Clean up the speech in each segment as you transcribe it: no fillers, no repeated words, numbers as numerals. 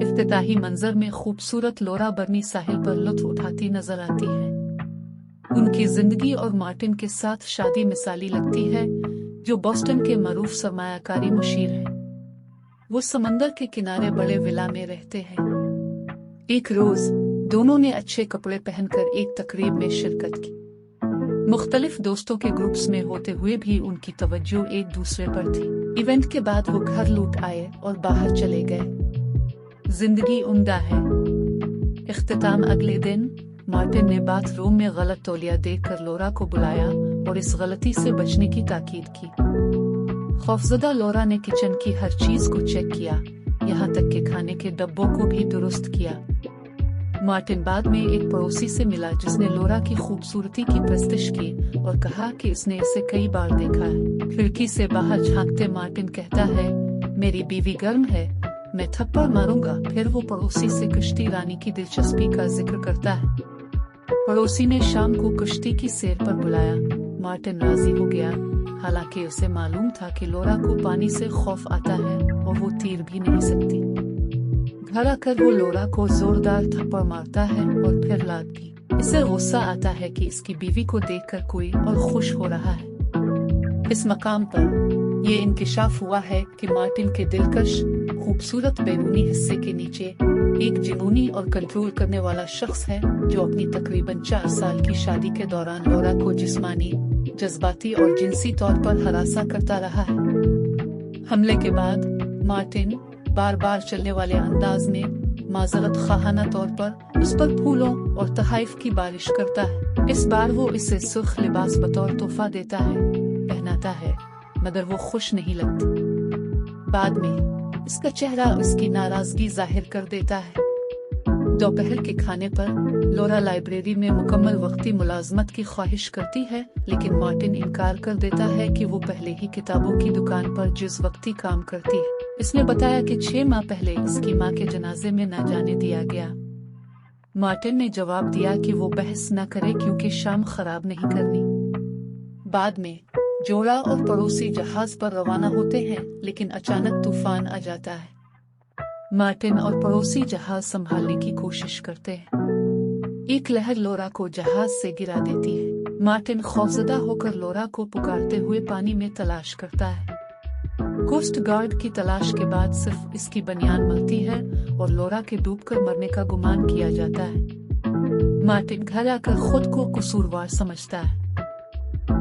इफ्तिताही मंजर में खूबसूरत लोरा बर्नी साहिल पर लुत्फ उठाती नजर आती है। उनकी जिंदगी और मार्टिन के साथ शादी मिसाली लगती है, जो बोस्टन के मरूफ सरमायाकारी मुशीर है। वो समंदर के किनारे बड़े विला में रहते हैं। एक रोज दोनों ने अच्छे कपड़े पहनकर एक तकरीब में शिरकत की। मुख्तलिफ दोस्तों के ग्रुप्स में होते हुए भी उनकी तवज्जो एक दूसरे पर थी। इवेंट के बाद वो घर लौट आए और बाहर चले गए। जिंदगी उम्दा है। इख्तिताम अगले दिन मार्टिन ने बाथरूम में गलत तौलिया देखकर लोरा को बुलाया और इस गलती से बचने की ताकीद की। खौफजदा लोरा ने किचन की हर चीज को चेक किया, यहाँ तक कि खाने के डब्बों को भी दुरुस्त किया। मार्टिन बाद में एक पड़ोसी से मिला जिसने लोरा की खूबसूरती की प्रस्तिश की और कहा कि उसने इसे कई बार देखा है। खिड़की से बाहर झांकते मार्टिन कहता है, मेरी बीवी गर्म है, मैं थप्पड़ मारूंगा। फिर वो पड़ोसी से कश्ती रानी की दिलचस्पी का जिक्र करता है। पड़ोसी ने शाम को कश्ती की सैर पर बुलाया। मार्टिन राजी हो गया, हालांकि उसे मालूम था कि लोरा को पानी से खौफ आता है और वो तीर भी नहीं सकती। घर आकर वो लोरा को जोरदार थप्पड़ मारता है और फिर लात भी। इसे गुस्सा आता है कि इसकी बीवी को देखकर कोई और खुश हो रहा है। इस मकाम पर ये इंकिशाफ हुआ है कि मार्टिन के दिलकश खूबसूरत बैरूनी हिस्से के नीचे एक जुनूनी और कंट्रोल करने वाला शख्स है, जो अपनी तकरीबन 4 साल की शादी के दौरान लोरा को जिस्मानी, जज्बाती और जिनसी तौर पर हरासा करता रहा है। हमले के बाद मार्टिन बार बार चलने वाले अंदाज में माजरत खाहाना तौर पर उस पर फूलों और तहाइफ की बारिश करता है। इस बार वो इसे सुर्ख लिबास बतौर तोहफा देता है, पहनाता है, मगर वो खुश नहीं लगती। बाद में इसका चेहरा उसकी नाराजगी जाहिर कर देता है। दोपहर के खाने पर लोरा लाइब्रेरी में मुकम्मल वक्ती मुलाजमत की ख्वाहिश करती है, लेकिन मार्टिन इनकार कर देता है कि वो पहले ही किताबों की दुकान पर जिस वक्ती काम करती है। इसने बताया कि 6 माह पहले इसकी माँ के जनाजे में न जाने दिया गया। मार्टिन ने जवाब दिया कि वो बहस न करे क्योंकि शाम खराब नहीं करनी। बाद में जोड़ा और पड़ोसी जहाज पर रवाना होते हैं, लेकिन अचानक तूफान आ जाता है। मार्टिन और पड़ोसी जहाज संभालने की कोशिश करते हैं। एक लहर लोरा को जहाज से गिरा देती है। मार्टिन खौफजदा होकर लोरा को पुकारते हुए पानी में तलाश करता है। कोस्ट गार्ड की तलाश के बाद सिर्फ इसकी बनियान मिलती है और लोरा के डूबकर मरने का गुमान किया जाता है। मार्टिन घर आकर खुद को कसूरवार समझता है।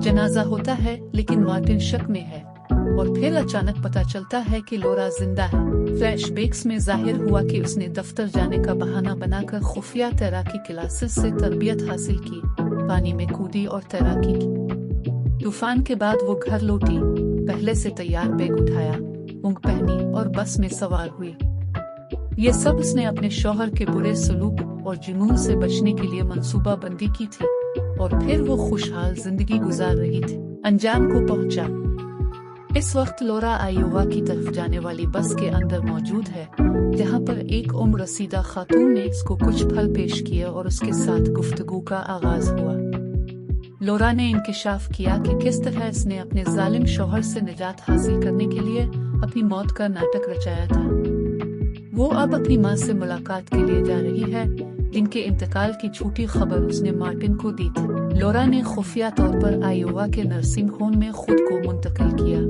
जनाजा होता है, लेकिन मार्टिन शक में है और फिर अचानक पता चलता है कि लोरा जिंदा है। फ्लैशबैक्स में जाहिर हुआ कि उसने दफ्तर जाने का बहाना बनाकर खुफिया तैराकी क्लासेस से तरबियत हासिल की, पानी में कूदी और तैराकी की। तूफान के बाद वो घर लौटी, पहले से तैयार बैग उठाया, ऊँग पहनी और बस में सवार हुई। ये सब उसने अपने शौहर के बुरे सलूक और जुनून से बचने के लिए मंसूबा बंदी की थी और फिर वो खुशहाल जिंदगी गुजार रही थी। अंजाम को पहुंचा। इस वक्त लोरा आयोवा की तरफ जाने वाली बस के अंदर मौजूद है, जहां पर एक उम्र रसीदा खातून ने इसको कुछ फल पेश किए और उसके साथ गुफ्तगू का आगाज हुआ। लोरा ने इंकिशाफ किया कि किस तरह इसने अपने जालिम शौहर से निजात हासिल करने के लिए अपनी मौत का नाटक रचाया था। वो अब अपनी माँ से मुलाकात के लिए जा रही है, जिनके इंतकाल की झूठी खबर उसने मार्टिन को दी थी। लोरा ने खुफिया तौर पर आयोवा के नर्सिंग होम में खुद को मुंतकिल किया।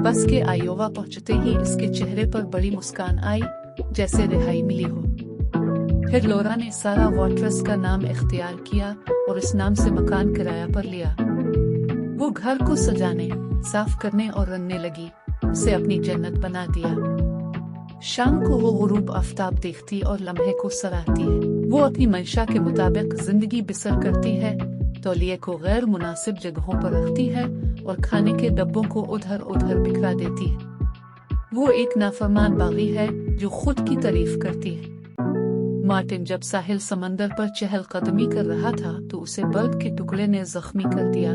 बस के आयोवा पहुंचते ही इसके चेहरे पर बड़ी मुस्कान आई, जैसे रिहाई मिली हो। फिर लोरा ने सारा वॉटरस का नाम इख्तियार किया और इस नाम से मकान किराया पर लिया। वो घर को सजाने, साफ करने और रंगने लगी, उसे अपनी जन्नत बना दिया। शाम को वो गुरूब आफ्ताब देखती और लम्हे को सराहती है। वो अपनी मंशा के मुताबिक जिंदगी बसर करती है, तौलिए को गैर मुनासिब जगहों पर रखती है और खाने के डब्बों को उधर उधर बिखरा देती है। वो एक नाफरमान बागी है जो खुद की तारीफ करती है। मार्टिन जब साहिल समंदर पर चहलकदमी कर रहा था तो उसे बर्फ के टुकड़े ने जख्मी कर दिया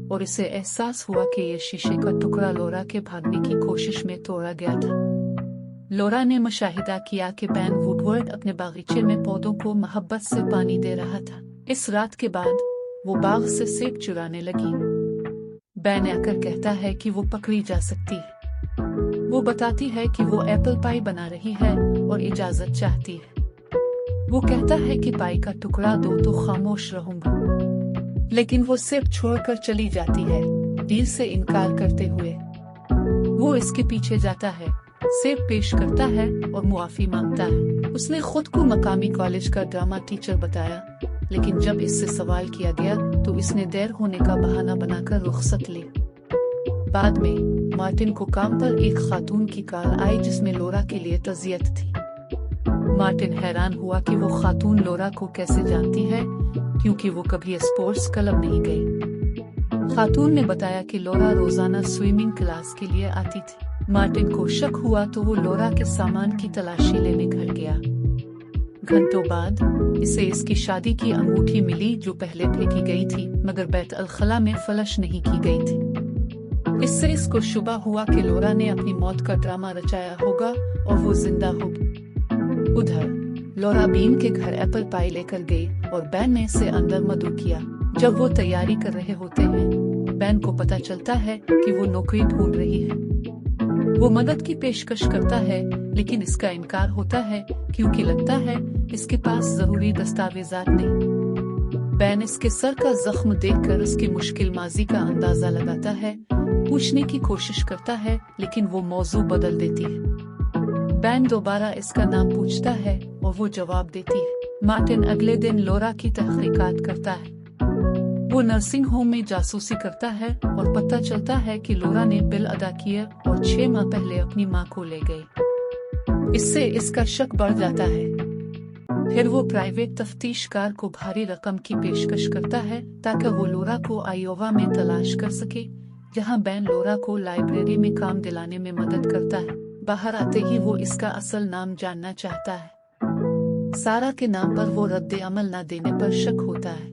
और इसे एहसास हुआ कि ये शीशे का टुकड़ा लोरा के भागने की कोशिश में तोड़ा गया था। लोरा ने मुशाहिदा किया कि बैन वुडवर्ड अपने बागीचे में पौधों को मोहब्बत से पानी दे रहा था। इस रात के बाद वो बाग से सेब चुराने लगी। बैन आकर कहता है कि वो पकड़ी जा सकती है। वो बताती है कि वो एप्पल पाई बना रही है और इजाजत चाहती है। वो कहता है कि पाई का टुकड़ा दो तो खामोश रहूंगा, लेकिन वो सेब छोड़कर चली जाती है, डील से इनकार करते हुए। वो इसके पीछे जाता है, सेब पेश करता है और मुआफी मांगता है। उसने खुद को मकामी कॉलेज का ड्रामा टीचर बताया, लेकिन जब इससे सवाल किया गया तो इसने देर होने का बहाना बनाकर रुखसत ली। बाद में मार्टिन को काम पर एक खातून की कॉल आई जिसमें लौरा के लिए तज़ियत थी। मार्टिन हैरान हुआ कि वो खातून लौरा को कैसे जानती है, क्योंकि वो कभी स्पोर्ट्स क्लब नहीं गई। खातून ने बताया कि लौरा रोजाना स्विमिंग क्लास के लिए आती थी। मार्टिन को शक हुआ तो वो लौरा के सामान की तलाशी लेने घर गया। घंटों बाद इसे इसकी शादी की अंगूठी मिली जो पहले फेंकी गई थी, मगर बैत अल खला में फलश नहीं की गई थी। इससे इसको शुबा हुआ कि लौरा ने अपनी मौत का ड्रामा रचाया होगा और वो जिंदा होगी। उधर लौरा बीन के घर एप्पल पाई लेकर गई और बैन ने इसे अंदर मदऊ किया। जब वो तैयारी कर रहे होते हैं, बैन को पता चलता है कि वो नौकरी ढूंढ रही है। वो मदद की पेशकश करता है, लेकिन इसका इनकार होता है क्योंकि लगता है इसके पास जरूरी दस्तावेजात नहीं। बैन इसके सर का जख्म देखकर उसकी मुश्किल माजी का अंदाजा लगाता है, पूछने की कोशिश करता है, लेकिन वो मौजू बदल देती है। बैन दोबारा इसका नाम पूछता है और वो जवाब देती है। मार्टिन अगले दिन लौरा की तहकीकात करता है। वो नर्सिंग होम में जासूसी करता है और पता चलता है कि लौरा ने बिल अदा किए और 6 माह पहले अपनी मां को ले गई। इससे इसका शक बढ़ जाता है। फिर वो प्राइवेट तफ्तीशकार को भारी रकम की पेशकश करता है ताकि वो लौरा को आयोवा में तलाश कर सके, जहां बैन लौरा को लाइब्रेरी में काम दिलाने में मदद करता है। बाहर आते ही वो इसका असल नाम जानना चाहता है। सारा के नाम पर वो रद्द अमल न देने पर शक होता है।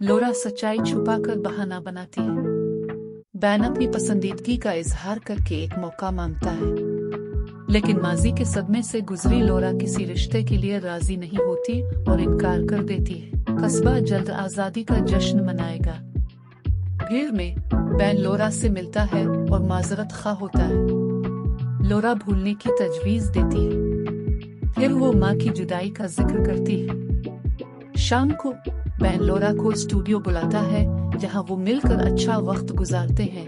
लौरा सच्चाई छुपाकर बहाना बनाती है। बैन अपनी पसंदीदगी का इजहार करके एक मौका मांगता है, लेकिन माजी के सदमे से गुजरी लौरा किसी रिश्ते के लिए राजी नहीं होती और इनकार कर देती है। कस्बा जल्द आजादी का जश्न मनाएगा। भीड़ में बैन लौरा से मिलता है और माजरत खा होता है। लौरा भूलने की तजवीज देती है। फिर वो माँ की जुदाई का जिक्र करती है। शाम को बैन लौरा को स्टूडियो बुलाता है, जहाँ वो मिलकर अच्छा वक्त गुजारते हैं,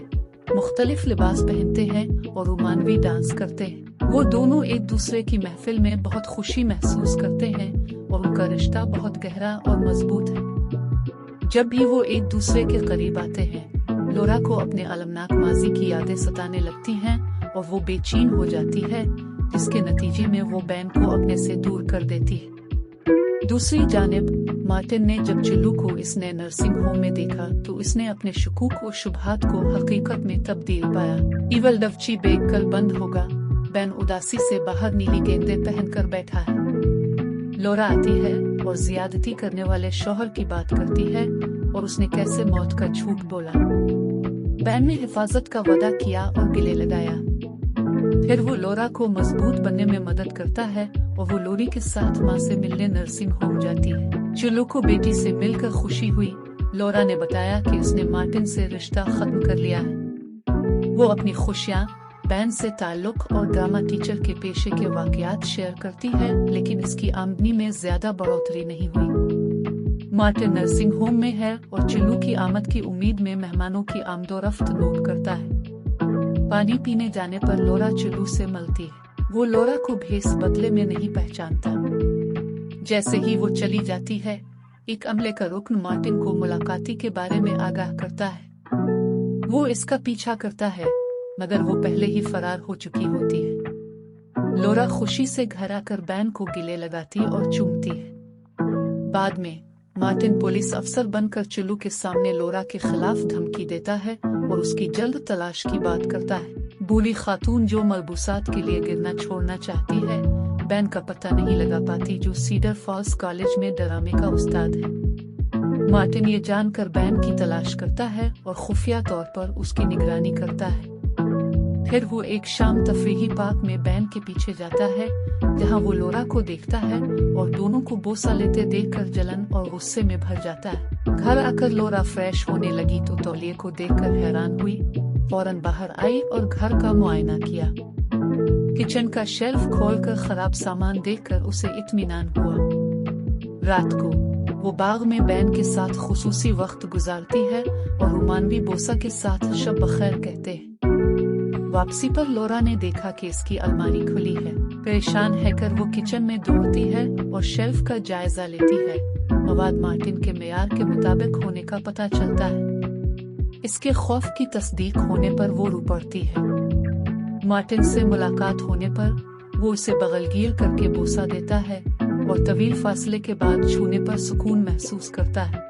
मुख्तलिफ लिबास पहनते हैं और रोमानवी डांस करते हैं। वो दोनों एक दूसरे की महफिल में बहुत खुशी महसूस करते हैं और उनका रिश्ता बहुत गहरा और मजबूत है। जब भी वो एक दूसरे के करीब आते हैं, लौरा को अपने अलमनाक माजी की यादें सताने लगती हैं और वो बेचैन हो जाती है, जिसके नतीजे में वो बैन को अपने से दूर कर देती है। दूसरी जानिब मार्टिन ने जब चिल्लू को इसने नर्सिंग होम में देखा तो इसने अपने शकूक और शुबहात को हकीकत में तब्दील पाया। इवल डवची बेग कल बंद होगा। बैन उदासी से बाहर नीली गेंदें पहनकर बैठा है। लौरा आती है और जियादती करने वाले शौहर की बात करती है और उसने कैसे मौत का झूठ बोला। बैन ने हिफाजत का वादा किया और गिले लगाया। फिर वो लौरा को मजबूत बनने में मदद करता है और वो लोरी के साथ माँ से मिलने नर्सिंग होम जाती है। चिल्लू को बेटी से मिलकर खुशी हुई। लौरा ने बताया कि उसने मार्टिन से रिश्ता खत्म कर लिया है। वो अपनी खुशियाँ बैन से ताल्लुक और ड्रामा टीचर के पेशे के वाकयात शेयर करती है, लेकिन इसकी आमदनी में ज्यादा बढ़ोतरी नहीं हुई। मार्टिन नर्सिंग होम में है और चिल्लू की आमद की उम्मीद में मेहमानों की आमदोरफ्त नोट करता है। पानी पीने जाने पर लौरा चिल्लू से मिलती है। वो लौरा को भेस बदले में नहीं पहचानता। जैसे ही वो चली जाती है, एक अमले का रुकन मार्टिन को मुलाकाती के बारे में आगाह करता है। वो इसका पीछा करता है, मगर वो पहले ही फरार हो चुकी होती है। लौरा खुशी से घर आकर बैन को गिले लगाती और चूमती है। बाद में मार्टिन पुलिस अफसर बनकर चिल्लू के सामने लौरा के खिलाफ धमकी देता है और उसकी जल्द तलाश की बात करता है। बूढ़ी खातून जो मलबूसात के लिए गिरना छोड़ना चाहती है, बैन का पता नहीं लगा पाती, जो सीडर फॉल्स कॉलेज में ड्रामे का उस्ताद है। मार्टिन ये जानकर बैन की तलाश करता है और खुफिया तौर पर उसकी निगरानी करता है। फिर वो एक शाम तफरीही पार्क में बैन के पीछे जाता है, जहां वो लौरा को देखता है और दोनों को बोसा लेते देखकर जलन और गुस्से में भर जाता है। घर आकर लौरा फ्रेश होने लगी तो तौलिए को देखकर हैरान हुई। फौरन बाहर आई और घर का मुआयना किया। किचन का शेल्फ खोलकर खराब सामान देखकर उसे इत्मीनान हुआ। रात को वो बाग में बैन के साथ खुसूसी वक्त गुजारती है और रोमानवी बोसा के साथ शब बखैर कहते हैं। वापसी पर लोरा ने देखा कि इसकी अलमारी खुली है। परेशान होकर वो किचन में दौड़ती है और शेल्फ का जायजा लेती है। मवाद मार्टिन के मेयार के मुताबिक होने का पता चलता है। इसके खौफ की तस्दीक होने पर वो रो पड़ती है। मार्टिन से मुलाकात होने पर वो उसे बगलगीर करके बोसा देता है और तवील फासले के बाद छूने पर सुकून महसूस करता है।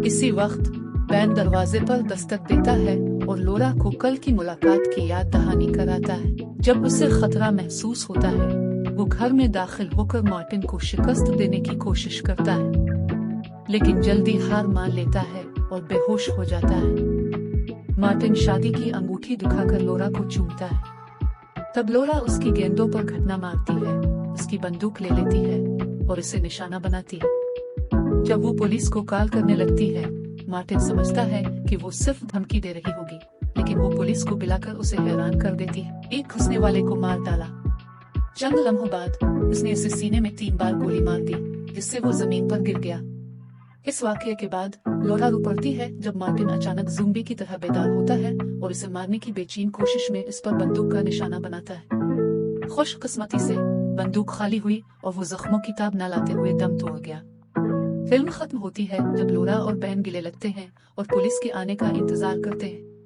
इसी वक्त बैन दरवाजे पर दस्तक देता है और लोरा को कल की मुलाकात की याद दहानी कराता है। जब उसे खतरा महसूस होता है वो घर में दाखिल होकर मार्टिन को शिकस्त देने की कोशिश करता है, लेकिन जल्दी हार मान लेता है और बेहोश हो जाता है। मार्टिन शादी की अंगूठी दिखाकर लोरा को चूमता है। तब लोरा उसकी गेंदों पर घटना मारती है, उसकी बंदूक ले लेती है और उसे निशाना बनाती है। जब वो पुलिस को कॉल करने लगती है, मार्टिन समझता है कि वो सिर्फ धमकी दे रही होगी, लेकिन वो पुलिस को बुलाकर उसे हैरान कर देती है। एक घुसने वाले को मार डाला। चंद लम्हों बाद उसने उसे सीने में 3 बार गोली मार दी, जिससे वो जमीन पर गिर गया। इस वाकये के बाद लोरा रो पड़ती है जब मार्टिन अचानक ज़ुम्बी की तरह बेदार होता है और उसे मारने की बेचैन कोशिश में इस पर बंदूक का निशाना बनाता है। खुशकिस्मती से बंदूक खाली हुई और वो जख्मों की ताब न लाते हुए दम तोड़ गया। फिल्म खत्म होती है जब लोरा और बैन गिले लगते हैं और पुलिस के आने का इंतजार करते हैं।